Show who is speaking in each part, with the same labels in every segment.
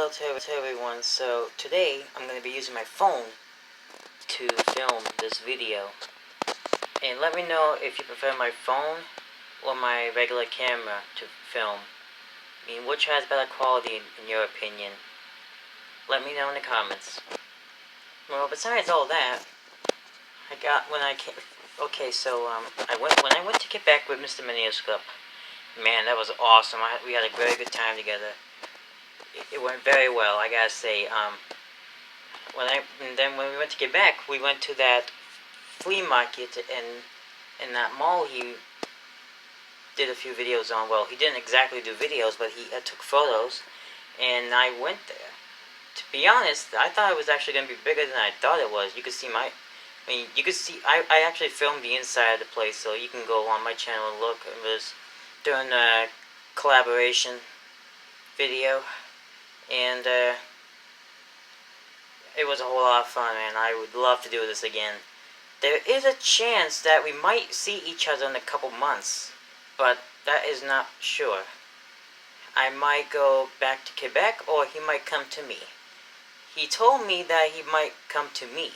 Speaker 1: hello to everyone. So today I'm going to be using my phone to film this video. And let me know if you prefer my phone or my regular camera to film. I mean, which has better quality in your opinion? Let me know in the comments. Well, besides all that, when I went to Quebec with Mr. Manuscript. Man, that was awesome. We had a very good time together. It went very well, I gotta say. When we went to Quebec, we went to that flea market, and in that mall he did a few videos on. Well, he didn't exactly do videos, but he took photos, and I went there. To be honest, I thought it was actually going to be bigger than I thought it was. You could see I actually filmed the inside of the place, so you can go on my channel and look. It was during a collaboration video, and it was a whole lot of fun, man. I would love to do this again. There is a chance that we might see each other in a couple months, but that is not sure. I might go back to Quebec, or he might come to me. He told me that he might come to me,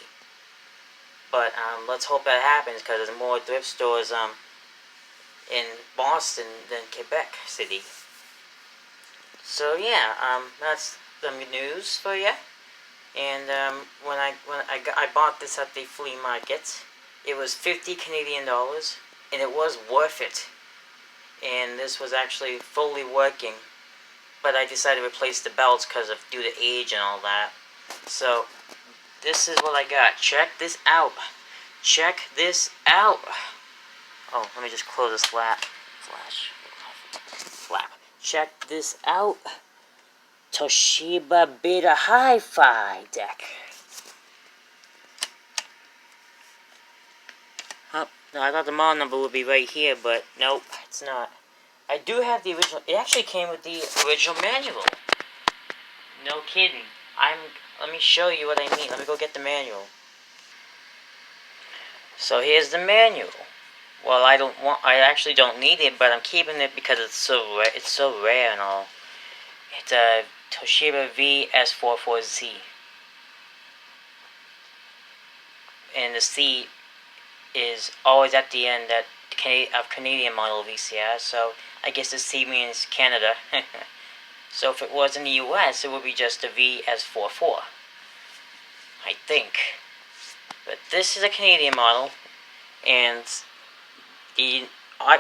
Speaker 1: but let's hope that happens, because there's more thrift stores in Boston than Quebec City. So yeah, that's the news for you. And when I bought this at the flea market, it was 50 Canadian dollars, and it was worth it. And this was actually fully working, but I decided to replace the belts because of due to age and all that. So this is what I got. Check this out. Check this out. Oh, let me just close this flap. Check this out. Toshiba Beta Hi-Fi deck. Oh, no, I thought the model number would be right here, but nope, it's not. I do have the original. It actually came with the original manual. No kidding. Let me show you what I mean. Let me go get the manual. So here's the manual. Well, I actually don't need it, but I'm keeping it because it's so rare and all. It's a Toshiba V-S44C. And the C is always at the end of Canadian model VCR, so I guess the C means Canada. So if it was in the US, it would be just a VS44, I think. But this is a Canadian model, and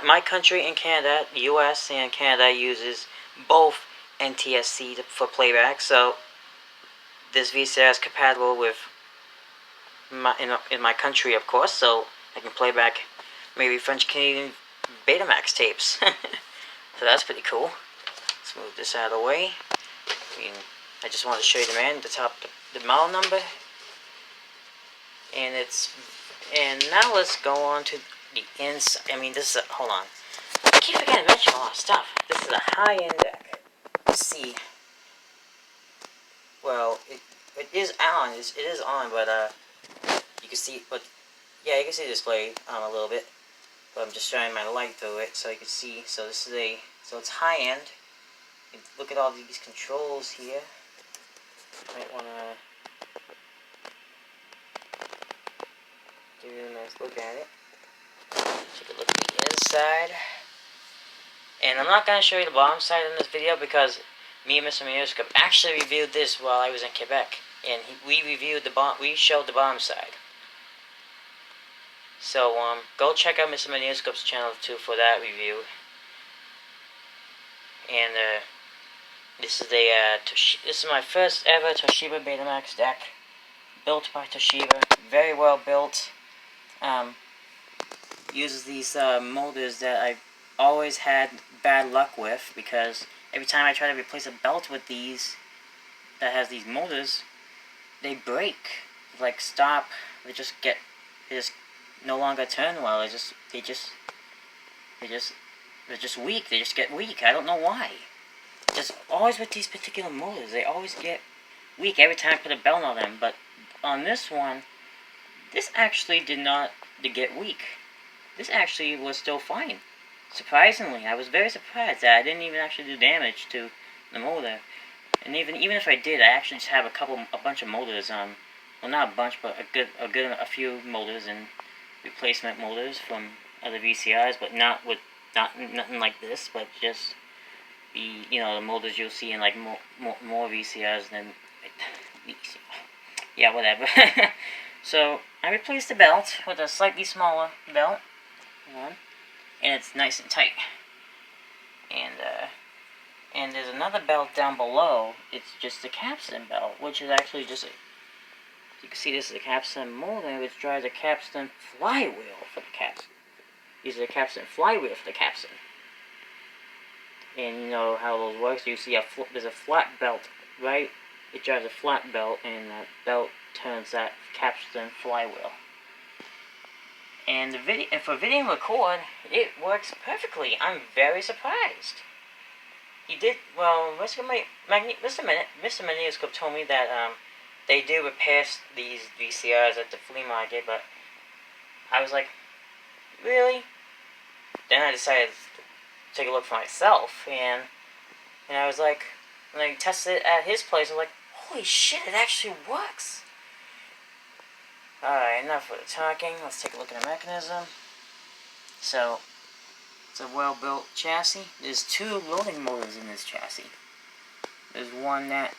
Speaker 1: my country in Canada, the US and Canada, uses both NTSC for playback, so this VCR is compatible with in my country, of course, so I can play back maybe French-Canadian Betamax tapes. So that's pretty cool. Let's move this out of the way. I just wanted to show you the model number, and now let's go on to the inside. Hold on. I keep forgetting to mention a lot of stuff. This is a high-end deck. Let's see. Well, it is on. It is on, but you can see. But yeah, you can see the display a little bit. But I'm just shining my light through it so you can see. So this is so it's high-end. Look at all these controls here. Might wanna give you a nice look at it. Take a look at the inside. And I'm not gonna show you the bottom side in this video because me and Mr. Manuscript actually reviewed this while I was in Quebec, and we showed the bottom side. So go check out Mr. Manuscript's channel too for that review. And this is my first ever Toshiba Betamax deck, built by Toshiba, very well built. Uses these motors that I've always had bad luck with, because every time I try to replace a belt with these that has these motors, they break, like stop. They just no longer turn well. They're just weak. They just get weak. I don't know why. Just always with these particular motors, they always get weak every time I put a belt on them. But on this one, this actually did not get weak. This actually was still fine. Surprisingly, I was very surprised that I didn't even actually do damage to the motor. And even if I did, I actually just have a bunch of motors. Well, not a bunch, but a few motors and replacement motors from other VCRs, but nothing like this, but just the motors you'll see in like more VCRs than yeah, whatever. So I replaced the belt with a slightly smaller belt, and it's nice and tight. And there's another belt down below. It's just a capstan belt, which is actually just you can see this is a capstan motor, which drives a capstan flywheel for the capstan. Uses a capstan flywheel for the capstan. And you know how those works. You see there's a flat belt, right? It drives a flat belt, and that belt turns that capstan flywheel. And for video record, it works perfectly. I'm very surprised. He did well. Mr. Manioscope told me that they do repair these VCRs at the flea market, but I was like, really? Then I decided to take a look for myself, and I was like, when I tested it at his place, I was like, holy shit, it actually works. Alright, enough of the talking. Let's take a look at the mechanism. So, it's a well-built chassis. There's two loading motors in this chassis. There's one that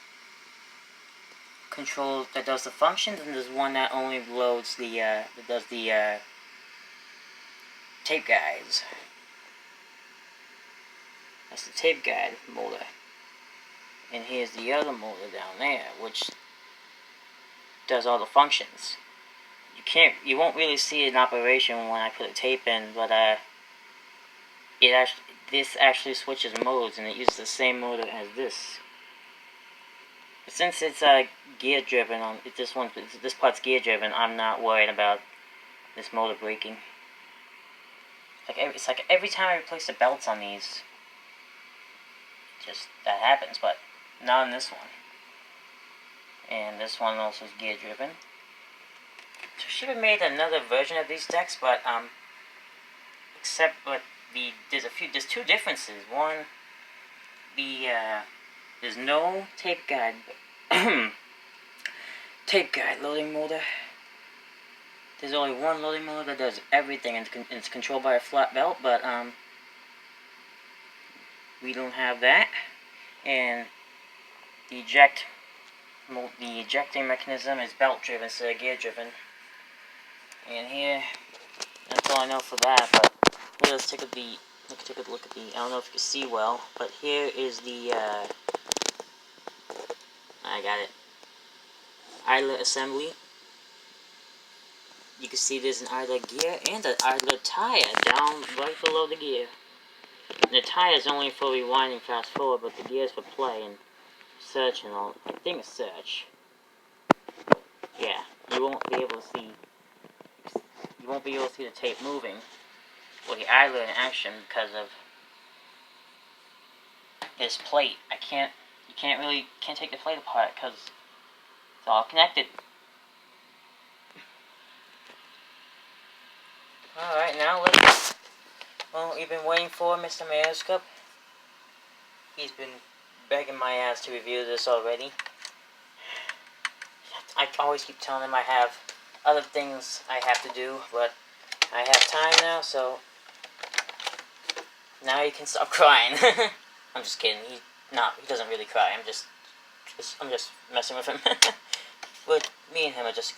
Speaker 1: does the functions, and there's one that only loads that does the tape guides. That's the tape guide motor. And here's the other motor down there, which does all the functions. You won't really see it in operation when I put a tape in, but this actually switches modes, and it uses the same motor as this. But since it's gear driven, this part's gear driven, I'm not worried about this motor breaking. It's like every time I replace the belts on these, just that happens, but not in this one. And this one also is gear driven. Toshiba made another version of these decks, but there's two differences. One, there's no tape guide loading motor. There's only one loading motor that does everything, and it's controlled by a flat belt, but we don't have that. And the ejecting mechanism is belt driven instead of gear driven. And here, that's all I know for that, but let's take a look at I don't know if you can see well, but here is the, I got it, idler assembly. You can see there's an idler gear and an idler tire down right below the gear. And the tire is only for rewinding fast forward, but the gear is for play and search and all. I think it's search. Yeah, you won't be able to see the tape moving or the idler in action because of this plate. You can't take the plate apart because it's all connected. Alright, now we've been waiting for Mr. Manioscope. He's been begging my ass to review this already. I always keep telling him I have other things I have to do, but I have time now, so now he can stop crying. I'm just kidding. He doesn't really cry. I'm just messing with him. But me and him are just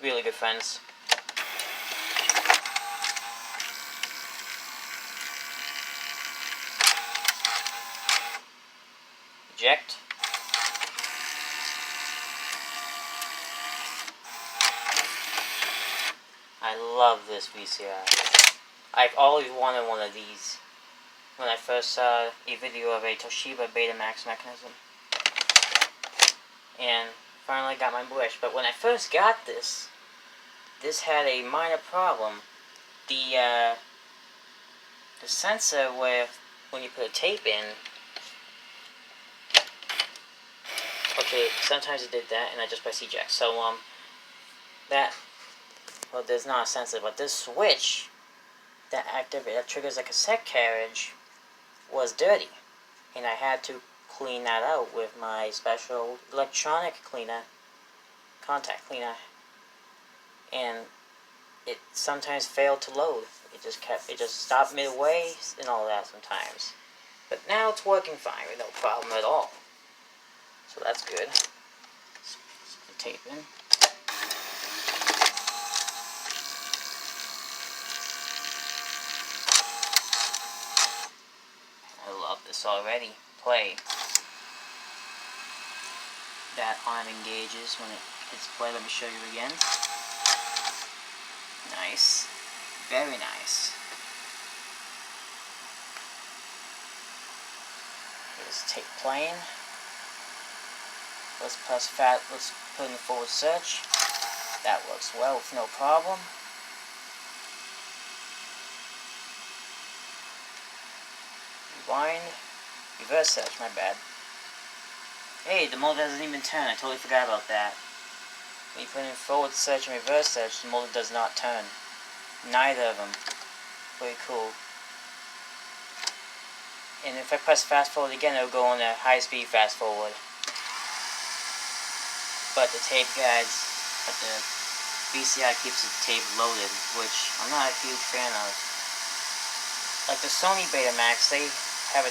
Speaker 1: really good friends. Eject. I love this VCR. I've always wanted one of these when I first saw a video of a Toshiba Betamax mechanism. And finally got my wish. But when I first got this had a minor problem. The sensor where when you put a tape in, okay, sometimes it did that, and I just pressed eject. So well, there's not a sensor, but this switch that triggers a cassette carriage was dirty, and I had to clean that out with my special electronic cleaner, contact cleaner, and it sometimes failed to load. It just stopped midway and all that sometimes. But now it's working fine with no problem at all. So that's good. Let's put the tape in. I love this already. Play. That arm engages when it hits play. Let me show you again. Nice. Very nice. Here's tape playing. Let's put in the forward search. That works well with no problem. Rewind. Reverse search, my bad. Hey, the motor doesn't even turn. I totally forgot about that. When you put in forward search and reverse search, the motor does not turn. Neither of them. Pretty cool. And if I press fast forward again, it'll go on a high speed fast forward. But the VCR keeps the tape loaded, which I'm not a huge fan of. Like the Sony Betamax, they have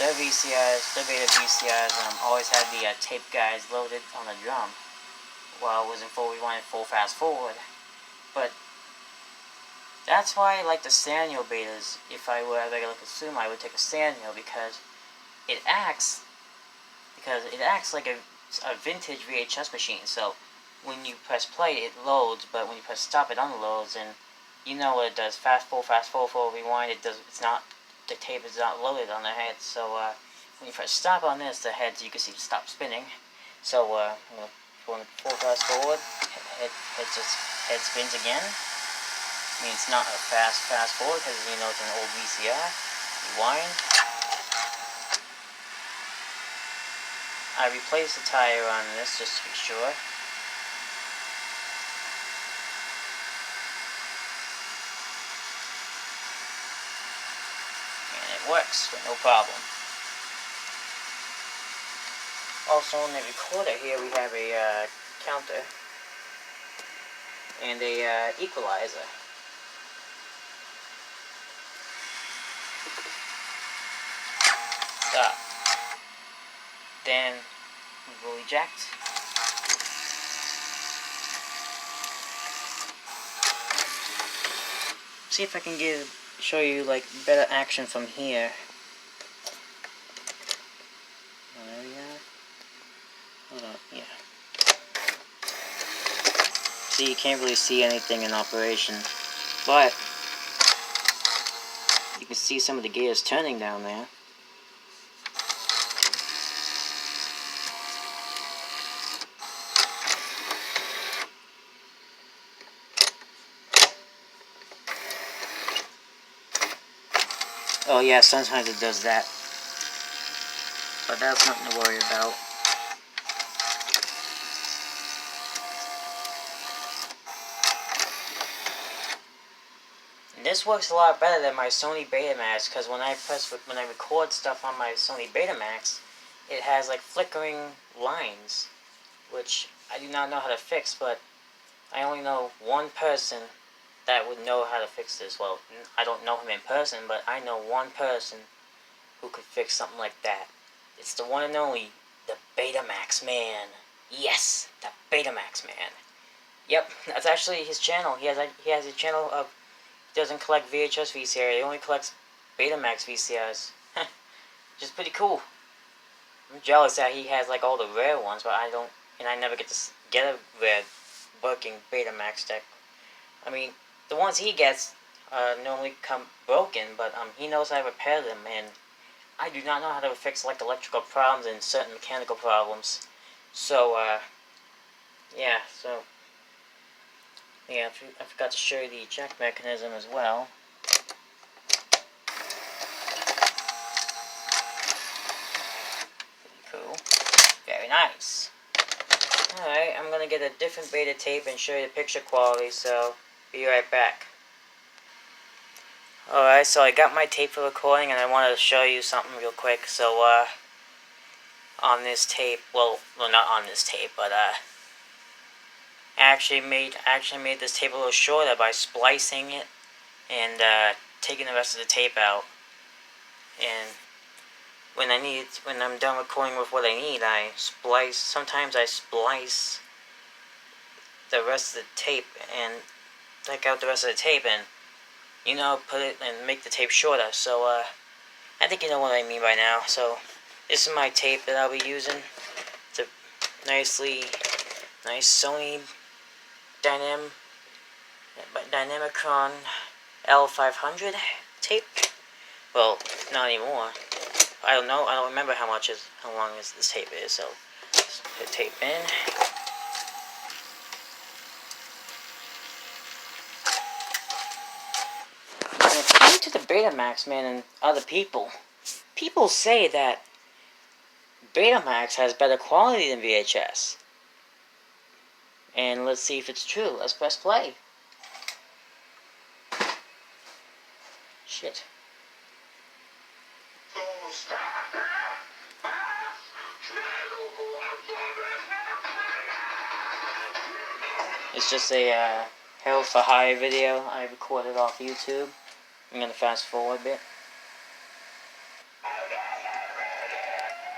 Speaker 1: their Beta VCRs always had the tape guides loaded on the drum. While it was in full rewind, full fast forward. But that's why I like the Sanyo Betas. If I were a regular consumer, I would take a Sanyo because it acts like a vintage VHS machine. So when you press play, it loads, but when you press stop, it unloads, and you know what it does. Fast forward, rewind. The tape is not loaded on the head. So when you press stop on this, the heads, you can see stop spinning. So I'm going full fast forward. Head spins again. I mean, it's not a fast forward because you know it's an old VCR. Rewind. I replaced the tire on this just to be sure. And it works with no problem. Also on the recorder here we have a counter and a equalizer. Stop. Then we will eject. See if I can show you like better action from here. There we are. Hold on, yeah. See, you can't really see anything in operation, but you can see some of the gears turning down there. Oh yeah, sometimes it does that. But that's nothing to worry about. And this works a lot better than my Sony Betamax, because when I record stuff on my Sony Betamax, it has like flickering lines, which I do not know how to fix, but I only know one person that would know how to fix this. Well, I don't know him in person, but I know one person who could fix something like that. It's the one and only, the Betamax Man. Yes, the Betamax Man. Yep, that's actually his channel. He has a channel of, he doesn't collect VHS VCR, he only collects Betamax VCRs. Which is pretty cool. I'm jealous that he has like all the rare ones, but I don't, and I never get to get a rare working Betamax deck. I mean, the ones he gets normally come broken, but he knows how to repair them, and I do not know how to fix like electrical problems and certain mechanical problems. So yeah, I forgot to show you the eject mechanism as well. Pretty cool. Very nice. Alright, I'm gonna get a different beta tape and show you the picture quality, so be right back. Alright, so I got my tape for recording and I wanted to show you something real quick. So on this tape. Well, not on this tape, but actually made this tape a little shorter by splicing it and taking the rest of the tape out. And when I'm done recording with what I need, I splice. Sometimes I splice the rest of the tape and take out the rest of the tape and put it and make the tape shorter. So I think you know what I mean by now. So this is my tape that I'll be using. It's a nice Sony Dynamicron L500 tape. Well, not anymore. I don't know. I don't remember how long this tape is. So let's put tape in. And according to the Betamax man and other people say that Betamax has better quality than VHS. And let's see if it's true. Let's press play. Shit. It's just a Hell for High video I recorded off YouTube. I'm gonna fast forward a bit.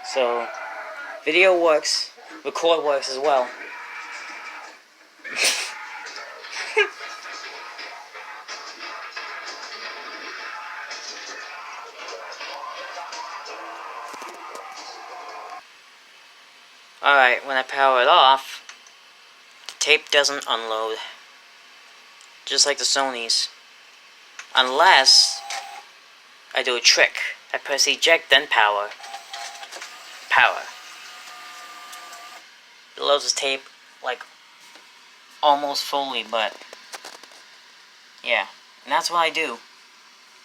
Speaker 1: So, video works, record works as well. Alright, when I power it off, the tape doesn't unload. Just like the Sony's. Unless I do a trick. I press eject, then power. It loads the tape, like, almost fully, but yeah. And that's what I do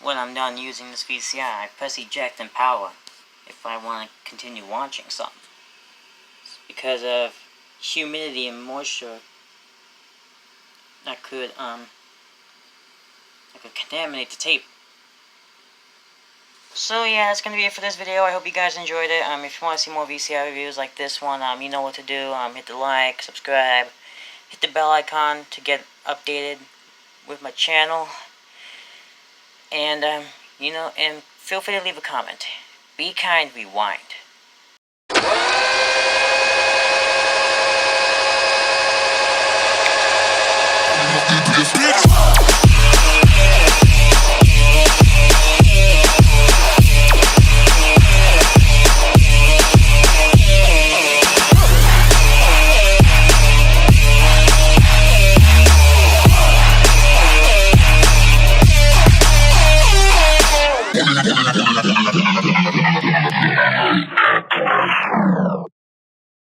Speaker 1: when I'm done using this VCR. I press eject and power if I want to continue watching something. Because of humidity and moisture that could contaminate the tape. So yeah, that's gonna be it for this video. I hope you guys enjoyed it. If you want to see more VCR reviews like this one, you know what to do. Hit the like, subscribe, hit the bell icon to get updated with my channel. And and feel free to leave a comment. Be kind, rewind.